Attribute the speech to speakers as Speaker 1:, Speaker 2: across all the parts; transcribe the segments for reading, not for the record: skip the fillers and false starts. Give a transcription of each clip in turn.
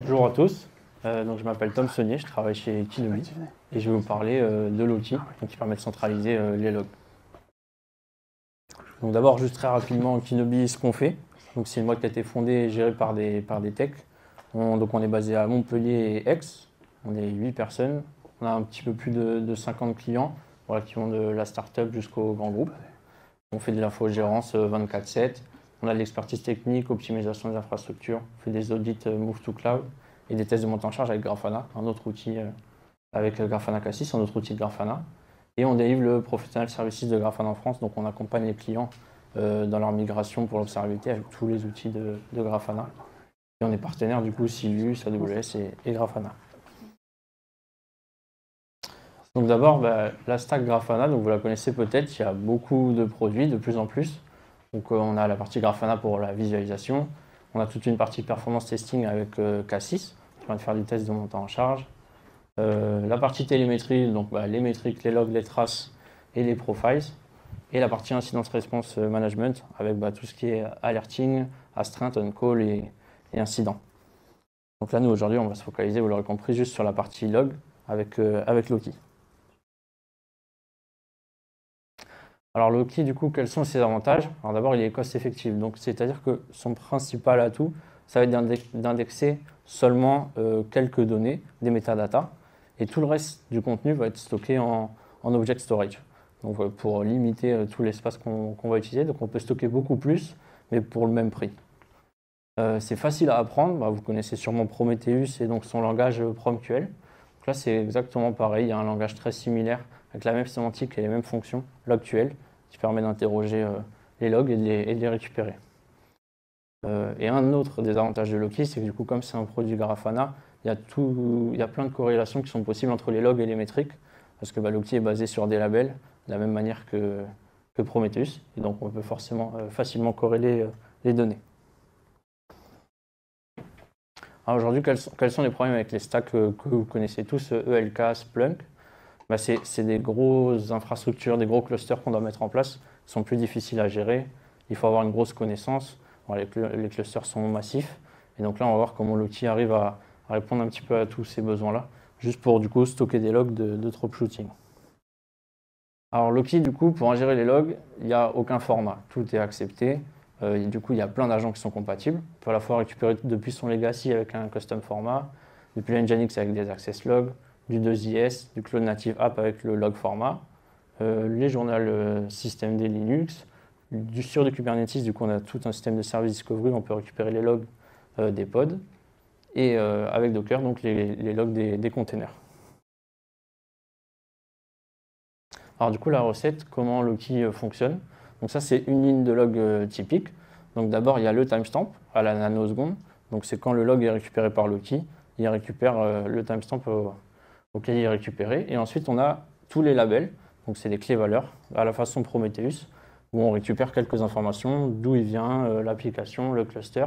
Speaker 1: Bonjour à tous, donc je m'appelle Tom Saunier, je travaille chez Kinobi et je vais vous parler de l'outil qui permet de centraliser les logs. Donc d'abord juste très rapidement Kinobi, ce qu'on fait. Donc c'est une boîte qui a été fondée et gérée par des techs. Donc on est basé à Montpellier et Aix, on est 8 personnes, on a un petit peu plus de 50 clients, voilà, qui vont de la start-up jusqu'au grand groupe. On fait de l'infogérance 24/7, on a de l'expertise technique, optimisation des infrastructures, on fait des audits Move to Cloud et des tests de montée en charge avec Grafana, un autre outil avec Grafana Cassis, un autre outil de Grafana. Et on délivre le Professional Services de Grafana en France, donc on accompagne les clients dans leur migration pour l'observabilité avec tous les outils de Grafana. Et on est partenaire du coup Silus, AWS et Grafana. Donc d'abord, la stack Grafana, donc vous la connaissez peut-être, il y a beaucoup de produits, de plus en plus. Donc on a la partie Grafana pour la visualisation, on a toute une partie performance testing avec Cassis, qui permet de faire des tests de montée en charge. La partie télémétrie, donc les métriques, les logs, les traces et les profiles. Et la partie incidence response management avec tout ce qui est alerting, astreinte, on-call et incident. Donc là, nous aujourd'hui, on va se focaliser, vous l'aurez compris, juste sur la partie log avec Loki. Alors Loki, du coup, quels sont ses avantages? Alors d'abord, il est cost effectif, donc c'est-à-dire que son principal atout, ça va être d'indexer seulement quelques données, des métadatas, et tout le reste du contenu va être stocké en object storage. Donc pour limiter tout l'espace qu'on va utiliser, donc on peut stocker beaucoup plus, mais pour le même prix. C'est facile à apprendre, vous connaissez sûrement Prometheus et donc son langage PromQL. Donc là, c'est exactement pareil, il y a un langage très similaire avec la même sémantique et les mêmes fonctions, logQL, qui permet d'interroger les logs et de les récupérer. Et un autre des avantages de Loki, c'est que du coup, comme c'est un produit Grafana, il y a plein de corrélations qui sont possibles entre les logs et les métriques, parce que Loki est basé sur des labels, de la même manière que Prometheus, et donc on peut facilement corréler les données. Alors aujourd'hui, quels sont les problèmes avec les stacks que vous connaissez tous, ELK, Splunk? C'est des grosses infrastructures, des gros clusters qu'on doit mettre en place, qui sont plus difficiles à gérer. Il faut avoir une grosse connaissance. Les clusters sont massifs. Et donc là, on va voir comment l'outil arrive à répondre un petit peu à tous ces besoins-là, juste pour du coup stocker des logs de troubleshooting. Alors Loki, du coup, pour ingérer les logs, il n'y a aucun format. Tout est accepté. Du coup, il y a plein d'agents qui sont compatibles. On peut à la fois récupérer depuis son legacy avec un custom format, depuis l'Nginx avec des access logs, du 2IS, du Cloud Native App avec le log format, les journaux systemd Linux, sur du Kubernetes, du coup, on a tout un système de service discovery, on peut récupérer les logs des pods, et avec Docker, donc les logs des containers. Alors du coup, la recette, comment Loki fonctionne. Donc ça, c'est une ligne de log typique. Donc d'abord, il y a le timestamp à la nanoseconde. Donc c'est quand le log est récupéré par Loki, il récupère le timestamp auquel il est récupéré. Et ensuite, on a tous les labels. Donc c'est des clés valeurs à la façon Prometheus, où on récupère quelques informations, d'où il vient, l'application, le cluster.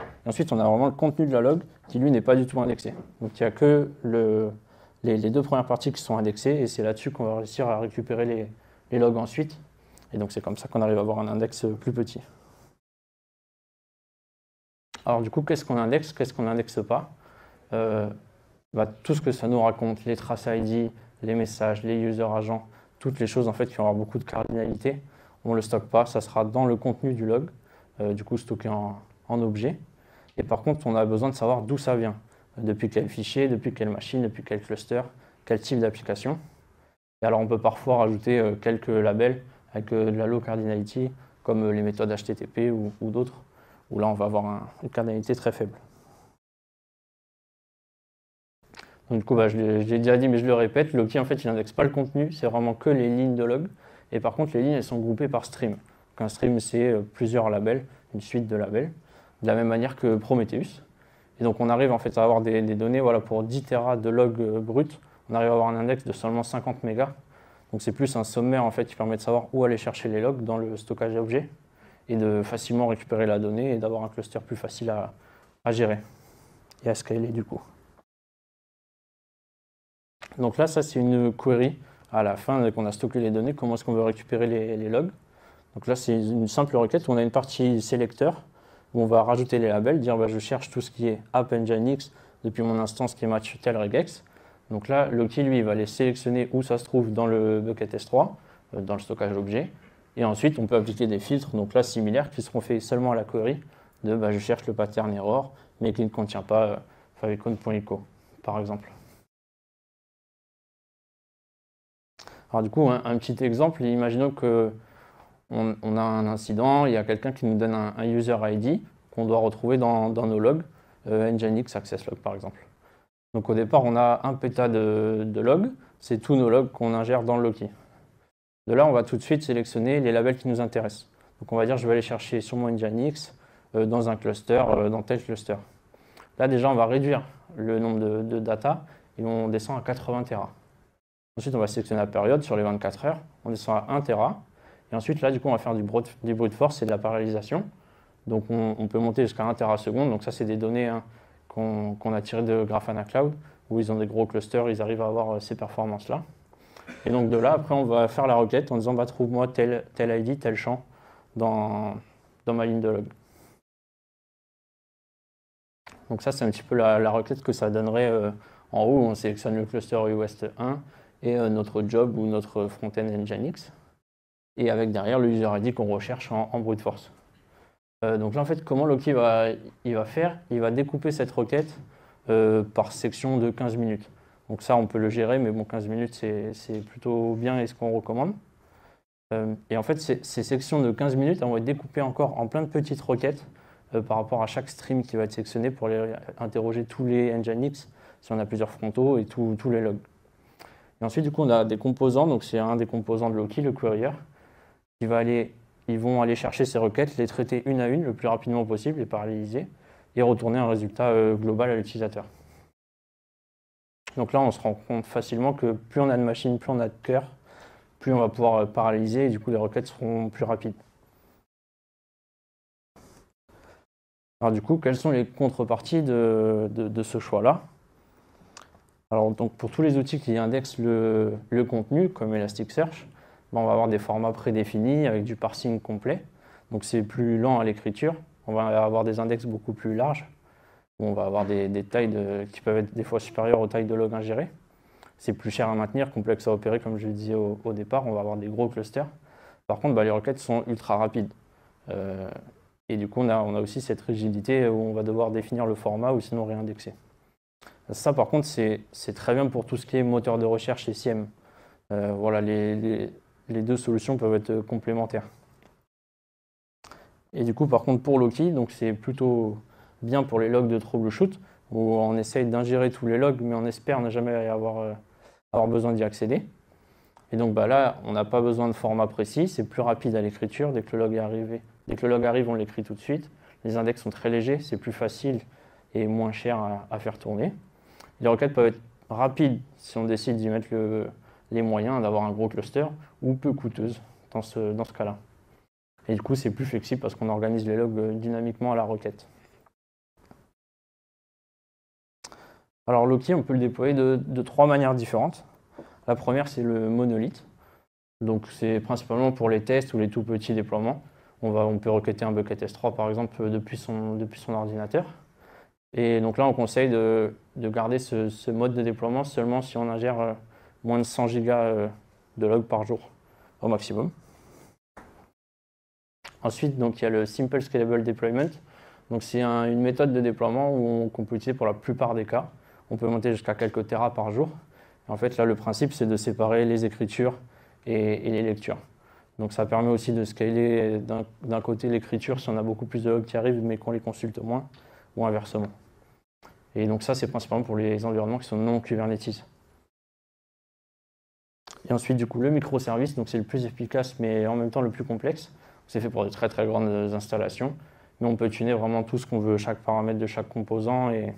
Speaker 1: Et ensuite, on a vraiment le contenu de la log qui, lui, n'est pas du tout indexé. Donc il n'y a que les deux premières parties qui sont indexées et c'est là-dessus qu'on va réussir à récupérer les logs ensuite. Et donc c'est comme ça qu'on arrive à avoir un index plus petit. Alors du coup, qu'est-ce qu'on indexe, qu'est-ce qu'on n'indexe pas? Tout ce que ça nous raconte, les traces ID, les messages, les user agents, toutes les choses en fait qui vont avoir beaucoup de cardinalité, on ne le stocke pas, ça sera dans le contenu du log, du coup stocké en objet. Et par contre, on a besoin de savoir d'où ça vient, depuis quel fichier, depuis quelle machine, depuis quel cluster, quel type d'application. Et alors on peut parfois rajouter quelques labels avec de la low cardinality, comme les méthodes HTTP ou d'autres, où là on va avoir une cardinalité très faible. Donc du coup, je l'ai déjà dit, mais je le répète, Loki en fait il n'indexe pas le contenu, c'est vraiment que les lignes de log. Et par contre, les lignes elles sont groupées par stream. Donc un stream c'est plusieurs labels, une suite de labels, de la même manière que Prometheus. Et donc on arrive en fait à avoir des données, voilà, pour 10 Tera de log brut, on arrive à avoir un index de seulement 50 mégas. Donc c'est plus un sommaire en fait qui permet de savoir où aller chercher les logs dans le stockage objet et de facilement récupérer la donnée et d'avoir un cluster plus facile à gérer et à scaler du coup. Donc là, ça c'est une query à la fin qu'on a stocké les données, comment est-ce qu'on veut récupérer les logs. Donc là, c'est une simple requête où on a une partie sélecteur où on va rajouter les labels, dire je cherche tout ce qui est App Nginx, depuis mon instance qui match tel regex. Donc là, Loki, lui, il va aller sélectionner où ça se trouve dans le bucket S3, dans le stockage d'objets. Et ensuite, on peut appliquer des filtres, donc là, similaires, qui seront faits seulement à la query de je cherche le pattern error, mais qui ne contient pas favicon.echo, par exemple. Alors du coup, un petit exemple, imaginons qu'on a un incident, il y a quelqu'un qui nous donne un user ID qu'on doit retrouver dans nos logs, Nginx access log par exemple. Donc au départ, on a un péta de log, c'est tous nos logs qu'on ingère dans le Loki. De là, on va tout de suite sélectionner les labels qui nous intéressent. Donc on va dire, je vais aller chercher sur mon Nginx dans un cluster, dans tel cluster. Là déjà, on va réduire le nombre de data et on descend à 80 Tera. Ensuite, on va sélectionner la période sur les 24 heures, on descend à 1 Tera. Et ensuite, là, du coup, on va faire du brute force et de la parallélisation. Donc on peut monter jusqu'à 1 Teraseconde. Donc ça, c'est des données qu'on a tirées de Grafana Cloud, où ils ont des gros clusters, ils arrivent à avoir ces performances-là. Et donc de là, après, on va faire la requête en disant, trouve-moi tel ID, tel champ dans ma ligne de log. Donc ça, c'est un petit peu la requête que ça donnerait en haut, où on sélectionne le cluster UWest 1 et notre job ou notre front-end Nginx. Et avec derrière le user ID qu'on recherche en brute force. Donc là, en fait, comment Loki il va faire? Il va découper cette requête par section de 15 minutes. Donc ça, on peut le gérer, mais bon, 15 minutes, c'est plutôt bien et ce qu'on recommande. Et en fait, ces sections de 15 minutes, elles vont être découpées encore en plein de petites requêtes par rapport à chaque stream qui va être sélectionné pour aller interroger tous les Nginx, si on a plusieurs frontaux et tous les logs. Et ensuite, du coup, on a des composants. Donc c'est un des composants de Loki, le querier, ils vont aller chercher ces requêtes, les traiter une à une le plus rapidement possible, les paralléliser et retourner un résultat global à l'utilisateur. Donc là, on se rend compte facilement que plus on a de machines, plus on a de cœurs, plus on va pouvoir paralléliser et du coup les requêtes seront plus rapides. Alors du coup, quelles sont les contreparties de ce choix-là? Alors donc pour tous les outils qui indexent le contenu, comme Elasticsearch, on va avoir des formats prédéfinis avec du parsing complet. Donc c'est plus lent à l'écriture. On va avoir des index beaucoup plus larges. On va avoir des tailles qui peuvent être des fois supérieures aux tailles de log ingérées. C'est plus cher à maintenir, complexe à opérer, comme je le disais au départ. On va avoir des gros clusters. Par contre, les requêtes sont ultra rapides. Et du coup, on a aussi cette rigidité où on va devoir définir le format ou sinon réindexer. Ça, par contre, c'est très bien pour tout ce qui est moteur de recherche et SIEM. Voilà, les deux solutions peuvent être complémentaires. Et du coup, par contre, pour Loki, c'est plutôt bien pour les logs de troubleshoot, où on essaye d'ingérer tous les logs, mais on espère ne jamais avoir besoin d'y accéder. Et donc là, on n'a pas besoin de format précis, c'est plus rapide à l'écriture. Dès que le log arrive, on l'écrit tout de suite. Les index sont très légers, c'est plus facile et moins cher à faire tourner. Les requêtes peuvent être rapides si on décide d'y mettre les moyens d'avoir un gros cluster, ou peu coûteuses dans ce cas-là. Et du coup, c'est plus flexible parce qu'on organise les logs dynamiquement à la requête. Alors Loki, on peut le déployer de 3 manières différentes. La première, c'est le monolithe. Donc c'est principalement pour les tests ou les tout petits déploiements. On peut requêter un bucket S3 par exemple depuis son ordinateur. Et donc là, on conseille de garder ce mode de déploiement seulement si on ingère moins de 100 gigas de log par jour au maximum. Ensuite, donc, il y a le Simple Scalable Deployment. Donc c'est une méthode de déploiement qu'on peut utiliser pour la plupart des cas. On peut monter jusqu'à quelques terras par jour. Et en fait, là, le principe, c'est de séparer les écritures et les lectures. Donc ça permet aussi de scaler d'un côté l'écriture si on a beaucoup plus de logs qui arrivent mais qu'on les consulte moins, ou inversement. Et donc ça, c'est principalement pour les environnements qui sont non Kubernetes. Et ensuite, du coup, le microservice, donc c'est le plus efficace mais en même temps le plus complexe. C'est fait pour de très très grandes installations, mais on peut tuner vraiment tout ce qu'on veut, chaque paramètre de chaque composant, et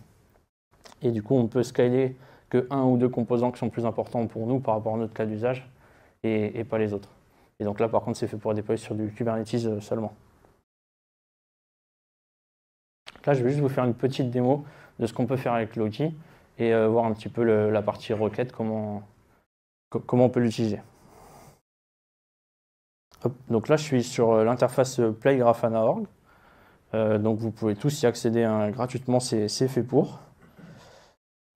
Speaker 1: du coup on peut scaler que 1 ou 2 composants qui sont plus importants pour nous par rapport à notre cas d'usage, et pas les autres. Et donc là par contre c'est fait pour déployer sur du Kubernetes seulement. Là je vais juste vous faire une petite démo de ce qu'on peut faire avec Loki, et voir un petit peu la partie requête, comment on peut l'utiliser. Donc là, je suis sur l'interface playgrafana.org. Donc vous pouvez tous y accéder gratuitement, c'est fait pour.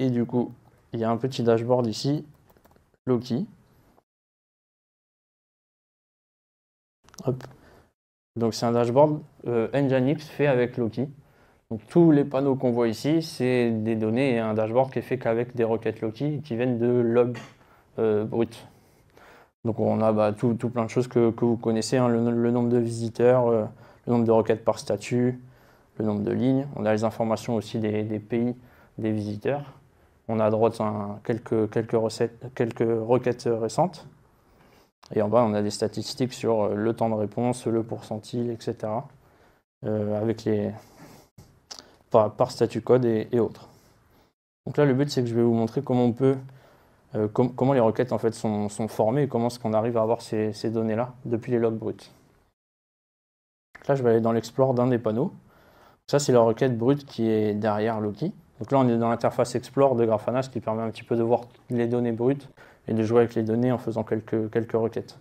Speaker 1: Et du coup, il y a un petit dashboard ici, Loki. Hop. Donc c'est un dashboard Nginx fait avec Loki. Donc tous les panneaux qu'on voit ici, c'est des données et un dashboard qui est fait qu'avec des requêtes Loki qui viennent de log brut. Donc on a tout plein de choses que vous connaissez, hein, le nombre de visiteurs, le nombre de requêtes par statut, le nombre de lignes. On a les informations aussi des pays des visiteurs. On a à droite quelques requêtes récentes. Et en bas, on a des statistiques sur le temps de réponse, le pourcentile, etc. Avec par statut code et autres. Donc là, le but, c'est que je vais vous montrer comment on peut, comment les requêtes en fait sont formées et comment est-ce qu'on arrive à avoir ces données-là depuis les logs bruts. Donc là, je vais aller dans l'explore d'un des panneaux. Ça, c'est la requête brute qui est derrière Loki. Donc là, on est dans l'interface Explore de Grafana, ce qui permet un petit peu de voir les données brutes et de jouer avec les données en faisant quelques requêtes.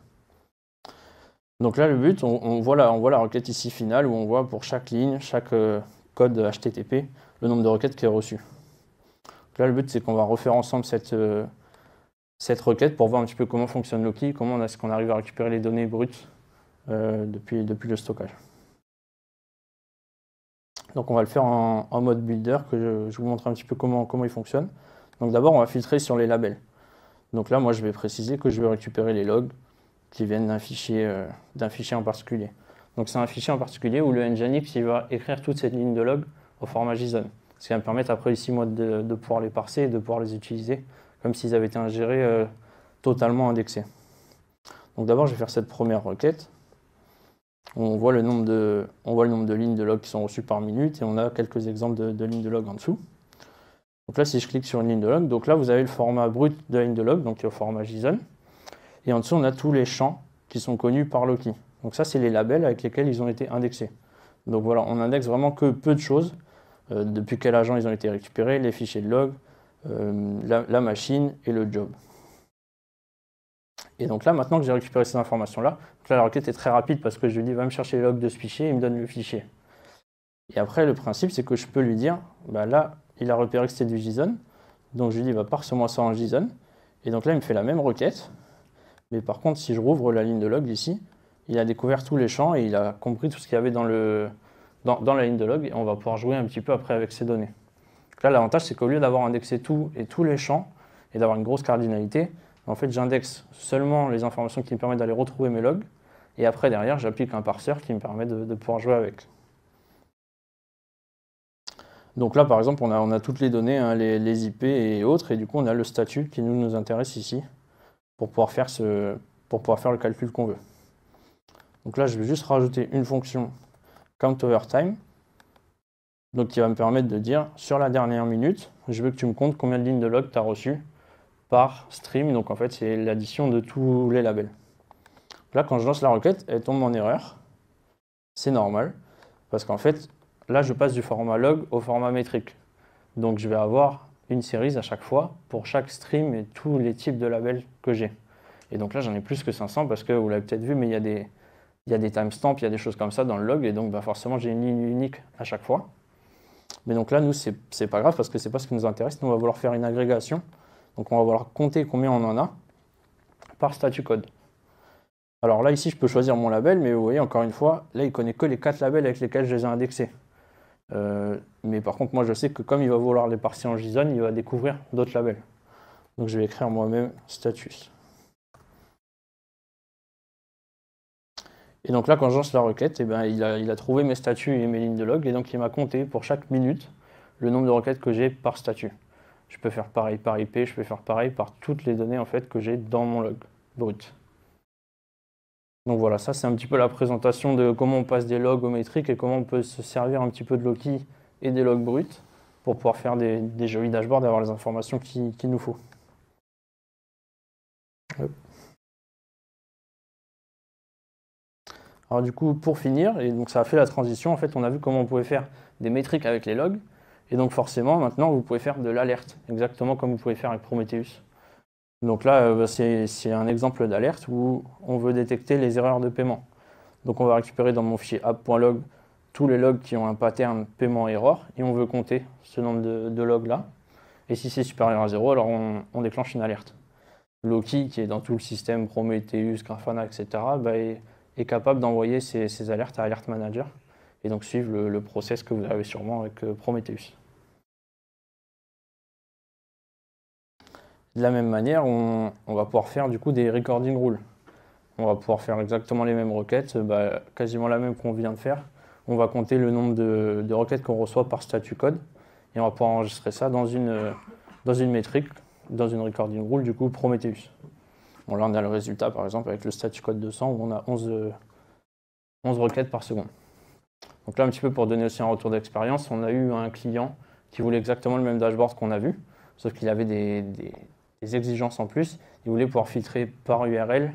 Speaker 1: Donc là, le but, on voit la requête ici finale où on voit pour chaque ligne, chaque code HTTP, le nombre de requêtes qui est reçu. Donc là, le but, c'est qu'on va refaire ensemble cette requête pour voir un petit peu comment fonctionne Loki, comment est-ce qu'on arrive à récupérer les données brutes depuis le stockage. Donc on va le faire en mode builder, que je vous montre un petit peu comment il fonctionne. Donc d'abord, on va filtrer sur les labels. Donc là, moi, je vais préciser que je vais récupérer les logs qui viennent d'un fichier en particulier. Donc c'est un fichier en particulier où le Nginx il va écrire toute cette ligne de log au format JSON. Ce qui va me permettre après ici moi de pouvoir les parser et de pouvoir les utiliser comme s'ils avaient été ingérés totalement indexés. Donc d'abord je vais faire cette première requête. On voit le nombre de lignes de log qui sont reçues par minute et on a quelques exemples de lignes de log en dessous. Donc là si je clique sur une ligne de log, donc là vous avez le format brut de la ligne de log, donc qui est au format JSON. Et en dessous, on a tous les champs qui sont connus par Loki. Donc ça, c'est les labels avec lesquels ils ont été indexés. Donc voilà, on indexe vraiment que peu de choses. Depuis quel agent ils ont été récupérés, les fichiers de log, la machine et le job. Et donc là, maintenant que j'ai récupéré ces informations-là, la requête est très rapide parce que je lui dis, va me chercher les logs de ce fichier, et il me donne le fichier. Et après, le principe, c'est que je peux lui dire, là, il a repéré que c'était du JSON. Donc je lui dis, parse-moi ça en JSON. Et donc là, il me fait la même requête. Mais par contre, si je rouvre la ligne de log ici, il a découvert tous les champs et il a compris tout ce qu'il y avait dans la ligne de log et on va pouvoir jouer un petit peu après avec ces données. Donc là, l'avantage, c'est qu'au lieu d'avoir indexé tout et tous les champs et d'avoir une grosse cardinalité, en fait, j'indexe seulement les informations qui me permettent d'aller retrouver mes logs et après, derrière, j'applique un parseur qui me permet de pouvoir jouer avec. Donc là, par exemple, on a toutes les données, hein, les IP et autres, et du coup, on a le statut qui nous intéresse ici pour pouvoir faire le calcul qu'on veut. Donc là, je vais juste rajouter une fonction countOverTime, donc qui va me permettre de dire, sur la dernière minute, je veux que tu me comptes combien de lignes de log tu as reçues par stream. Donc en fait, c'est l'addition de tous les labels. Là, quand je lance la requête, elle tombe en erreur. C'est normal, parce qu'en fait, là, je passe du format log au format métrique. Donc je vais avoir une série à chaque fois pour chaque stream et tous les types de labels que j'ai. Et donc là, j'en ai plus que 500 parce que vous l'avez peut-être vu, mais il y a des timestamps, il y a des choses comme ça dans le log, et donc forcément, j'ai une ligne unique à chaque fois. Mais donc là, nous, c'est pas grave parce que c'est pas ce qui nous intéresse. Nous, on va vouloir faire une agrégation. Donc on va vouloir compter combien on en a par statut code. Alors là, ici, je peux choisir mon label, mais vous voyez, encore une fois, là, il connaît que les 4 labels avec lesquels je les ai indexés. Mais par contre, moi, je sais que comme il va vouloir les parser en JSON, il va découvrir d'autres labels. Donc je vais écrire moi-même status. Et donc là, quand je lance la requête, il a trouvé mes statuts et mes lignes de log, et donc il m'a compté pour chaque minute le nombre de requêtes que j'ai par statut. Je peux faire pareil par IP, je peux faire pareil par toutes les données en fait, que j'ai dans mon log brut. Donc voilà, ça c'est un petit peu la présentation de comment on passe des logs aux métriques et comment on peut se servir un petit peu de Loki et des logs bruts pour pouvoir faire des jolis dashboards et avoir les informations qu'il nous faut. Alors du coup, pour finir, et donc ça a fait la transition, en fait, on a vu comment on pouvait faire des métriques avec les logs, et donc forcément, maintenant, vous pouvez faire de l'alerte, exactement comme vous pouvez faire avec Prometheus. Donc là, c'est un exemple d'alerte où on veut détecter les erreurs de paiement. Donc on va récupérer dans mon fichier app.log tous les logs qui ont un pattern paiement error, et on veut compter ce nombre de logs là. Et si c'est supérieur à 0, alors on déclenche une alerte. Loki, qui est dans tout le système, Prometheus, Grafana, etc., bah, est capable d'envoyer ces alertes à Alert Manager et donc suivre le process que vous avez sûrement avec Prometheus. De la même manière, on va pouvoir faire du coup des recording rules. On va pouvoir faire exactement les mêmes requêtes, bah, quasiment la même qu'on vient de faire. On va compter le nombre de requêtes qu'on reçoit par statut code et on va pouvoir enregistrer ça dans une métrique, dans une recording rule du coup Prometheus. Bon, là on a le résultat par exemple avec le statut code 200 où on a 11 requêtes par seconde. Donc là un petit peu pour donner aussi un retour d'expérience, on a eu un client qui voulait exactement le même dashboard qu'on a vu, sauf qu'il avait des exigences en plus. Il voulait pouvoir filtrer par URL,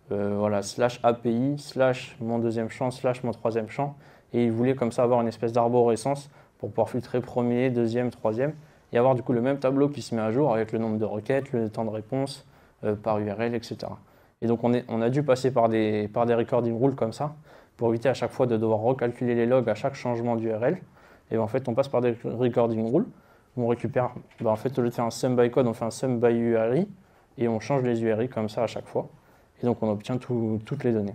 Speaker 1: voilà, /API, /mon deuxième champ, /mon troisième champ. Et il voulait comme ça avoir une espèce d'arborescence pour pouvoir filtrer premier, deuxième, troisième, et avoir du coup le même tableau qui se met à jour avec le nombre de requêtes, le temps de réponse par URL, etc. Et donc on a dû passer par des recording rules comme ça pour éviter à chaque fois de devoir recalculer les logs à chaque changement d'URL. Et en fait on passe par des recording rules où on récupère, en fait au lieu de faire un sum by code, on fait un sum by URI et on change les URI comme ça à chaque fois. Et donc on obtient toutes les données.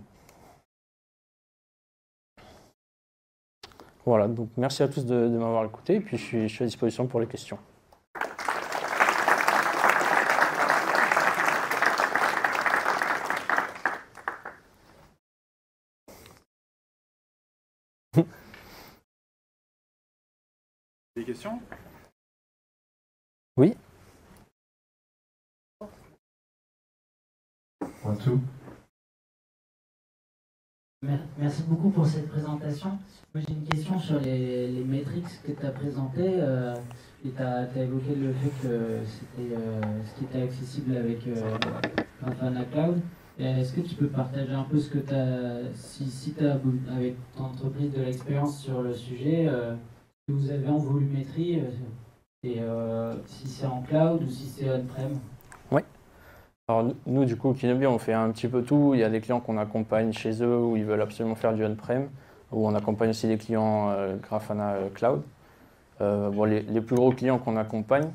Speaker 1: Voilà, donc merci à tous de m'avoir écouté, et puis je suis à disposition pour les questions.
Speaker 2: Des questions?
Speaker 1: Oui.
Speaker 3: En tout.
Speaker 4: Merci beaucoup pour cette présentation. Moi j'ai une question sur les métriques que tu as présentées. Et tu as évoqué le fait que c'était ce qui était accessible avec Grafana Cloud. Est-ce que tu peux partager un peu ce que tu as, si tu as avec ton entreprise de l'expérience sur le sujet, que vous avez en volumétrie, et si c'est en cloud ou si c'est on-prem?
Speaker 1: Oui. Alors nous, du coup, Kinebee, on fait un petit peu tout. Il y a des clients qu'on accompagne chez eux où ils veulent absolument faire du on-prem, où on accompagne aussi des clients Grafana Cloud. Bon, les plus gros clients qu'on accompagne,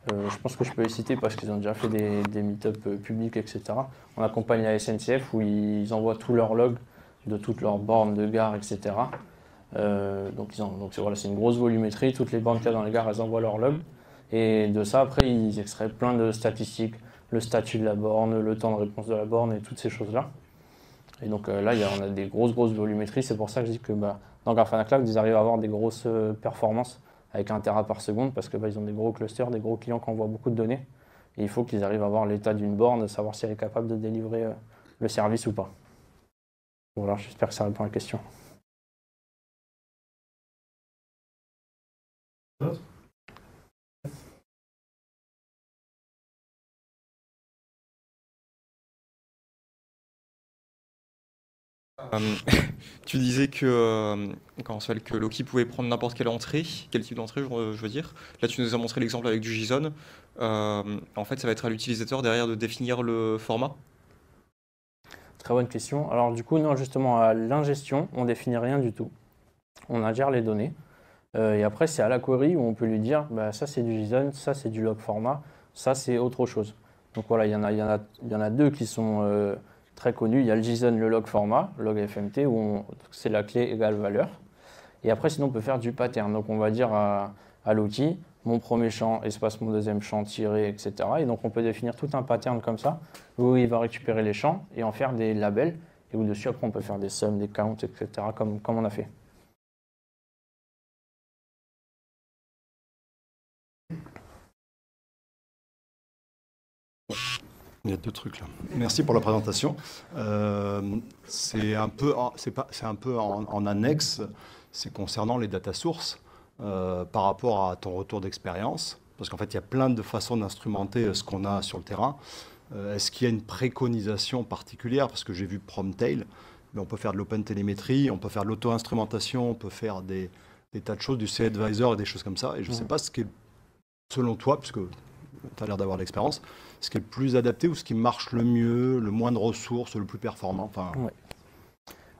Speaker 1: je pense que je peux les citer parce qu'ils ont déjà fait des meet-up publics, etc. On accompagne la SNCF où ils envoient tous leurs logs de toutes leurs bornes de gare, etc. Donc voilà, c'est une grosse volumétrie. Toutes les bornes qu'il y a dans les gares, elles envoient leurs logs. Et de ça, après, ils extraient plein de statistiques, le statut de la borne, le temps de réponse de la borne et toutes ces choses-là. Et donc là, on a des grosses volumétries. C'est pour ça que je dis que dans Grafana Cloud, ils arrivent à avoir des grosses performances avec 1 Tera par seconde parce que ils ont des gros clusters, des gros clients qui envoient beaucoup de données. Et il faut qu'ils arrivent à voir l'état d'une borne, savoir si elle est capable de délivrer le service ou pas. Voilà, j'espère que ça répond à la question.
Speaker 3: D'autres?
Speaker 5: Tu disais que Loki pouvait prendre n'importe quelle entrée, quel type d'entrée, je veux dire. Là, tu nous as montré l'exemple avec du JSON. En fait, ça va être à l'utilisateur derrière de définir le format.
Speaker 1: Très bonne question. Alors du coup, non, justement, à l'ingestion, on ne définit rien du tout. On ingère les données. Et après, c'est à la query où on peut lui dire, ça c'est du JSON, ça c'est du log format, ça c'est autre chose. Donc voilà, il y en a deux qui sont très connus. Il y a le JSON, le log format, log FMT, où c'est la clé égale valeur. Et après, sinon, on peut faire du pattern. Donc on va dire à l'outil, mon premier champ, espace mon deuxième champ, tiré, etc. Et donc on peut définir tout un pattern comme ça, où il va récupérer les champs et en faire des labels. Et où dessus, après, on peut faire des sums, des counts, etc. comme on a fait.
Speaker 2: Il y a deux trucs là. Merci pour la présentation. C'est un peu en annexe, c'est concernant les data sources par rapport à ton retour d'expérience, parce qu'en fait il y a plein de façons d'instrumenter ce qu'on a sur le terrain. Est-ce qu'il y a une préconisation particulière? Parce que j'ai vu Promtail, mais on peut faire de l'open télémétrie, on peut faire de l'auto-instrumentation, on peut faire des tas de choses, du C-Advisor et des choses comme ça. Et je ne sais pas ce qui est, selon toi, puisque tu as l'air d'avoir de l'expérience, ce qui est le plus adapté ou ce qui marche le mieux, le moins de ressources, le plus performant.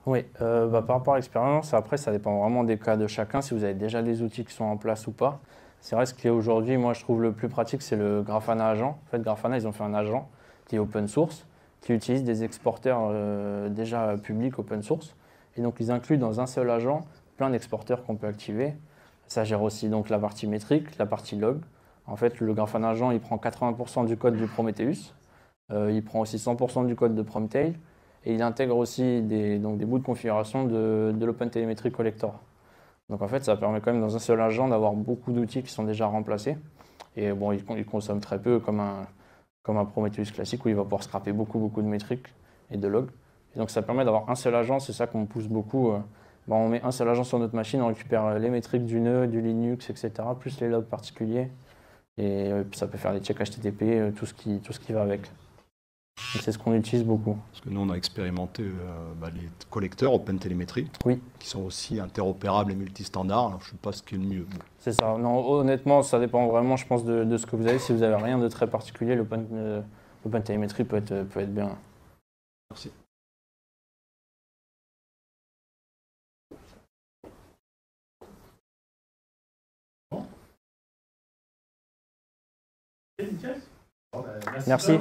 Speaker 1: Oui, par rapport à l'expérience, après ça dépend vraiment des cas de chacun, si vous avez déjà des outils qui sont en place ou pas. C'est vrai, ce qui est aujourd'hui, moi je trouve le plus pratique, c'est le Grafana agent. En fait, Grafana, ils ont fait un agent qui est open source, qui utilise des exporteurs déjà publics open source. Et donc, ils incluent dans un seul agent plein d'exporteurs qu'on peut activer. Ça gère aussi donc la partie métrique, la partie log. En fait, le Grafana agent, il prend 80% du code du Prometheus. Il prend aussi 100% du code de Promtail. Et il intègre aussi donc des bouts de configuration de l'OpenTelemetry Collector. Donc en fait, ça permet quand même dans un seul agent d'avoir beaucoup d'outils qui sont déjà remplacés. Et bon, il consomme très peu comme un Prometheus classique où il va pouvoir scraper beaucoup de métriques et de logs. Et donc ça permet d'avoir un seul agent, c'est ça qu'on pousse beaucoup. On met un seul agent sur notre machine, on récupère les métriques du nœud, du Linux, etc., plus les logs particuliers. Et ça peut faire les checks HTTP, tout ce qui va avec. C'est ce qu'on utilise beaucoup.
Speaker 2: Parce que nous, on a expérimenté les collecteurs OpenTelemetry,
Speaker 1: oui,
Speaker 2: qui sont aussi interopérables et multistandards. Alors, je ne sais pas ce qui est le mieux.
Speaker 1: C'est ça. Non, honnêtement, ça dépend vraiment, je pense, de ce que vous avez. Si vous n'avez rien de très particulier, l'OpenTelemetry peut être bien.
Speaker 2: Merci.
Speaker 1: Merci.